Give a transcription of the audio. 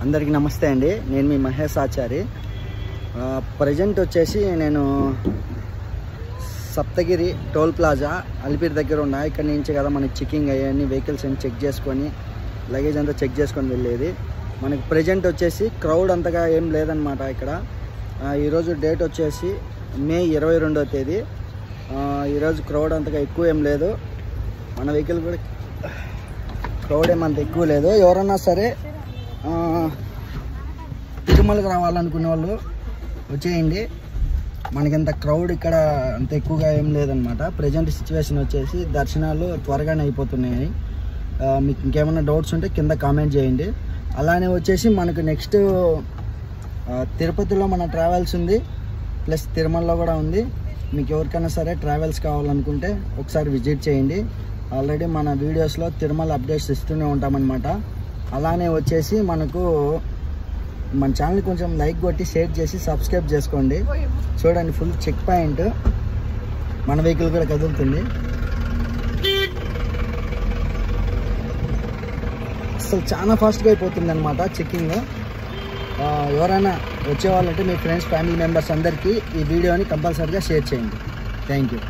అందరికీ నమస్తే అండి. నేను మీ మహేష్ ఆచారి. ప్రజెంట్ వచ్చేసి నేను సప్తగిరి టోల్ ప్లాజా అలిపిరి దగ్గర ఉన్నా. ఇక్కడ నుంచి కదా మనకి చెకింగ్ అయ్యాన్ని వెహికల్స్ అన్ని చెక్ చేసుకొని లగేజ్ అంతా చెక్ చేసుకొని వెళ్ళేది. మనకి ప్రజెంట్ వచ్చేసి క్రౌడ్ అంతగా ఏం లేదనమాట. ఇక్కడ ఈరోజు డేట్ వచ్చేసి మే 22వ తేదీ. ఈరోజు క్రౌడ్ అంతగా ఎక్కువ ఏం లేదు. మన వెహికల్ కూడా క్రౌడ్ ఏమంత ఎక్కువ లేదు. ఎవరన్నా సరే తిరుమలకి రావాలనుకునే వాళ్ళు వచ్చేయండి. మనకింత క్రౌడ్ ఇక్కడ అంత ఎక్కువగా ఏం లేదనమాట. ప్రజెంట్ సిచ్యువేషన్ వచ్చేసి దర్శనాలు త్వరగానే అయిపోతున్నాయి. మీకు ఇంకేమైనా డౌట్స్ ఉంటే కింద కామెంట్ చేయండి. అలానే వచ్చేసి మనకు నెక్స్ట్ తిరుపతిలో మన ట్రావెల్స్ ఉంది, ప్లస్ తిరుమలలో కూడా ఉంది. మీకు ఎవరికైనా సరే ట్రావెల్స్ కావాలనుకుంటే ఒకసారి విజిట్ చేయండి. ఆల్రెడీ మన వీడియోస్లో తిరుమల అప్డేట్స్ ఇస్తూనే ఉంటామన్నమాట. అలానే వచ్చేసి మనకు మన ఛానల్ కొంచెం లైక్ కొట్టి షేర్ చేసి సబ్స్క్రైబ్ చేసుకోండి. చూడండి, ఫుల్ చెక్ పాయింట్. మన వెహికల్ కూడా కదులుతుంది. అసలు చాలా ఫాస్ట్గా అయిపోతుంది అనమాట చెక్కింగ్. ఎవరైనా వచ్చేవాళ్ళంటే మీ ఫ్రెండ్స్, ఫ్యామిలీ మెంబర్స్ అందరికీ ఈ వీడియోని కంపల్సరీగా షేర్ చేయండి. Thank you.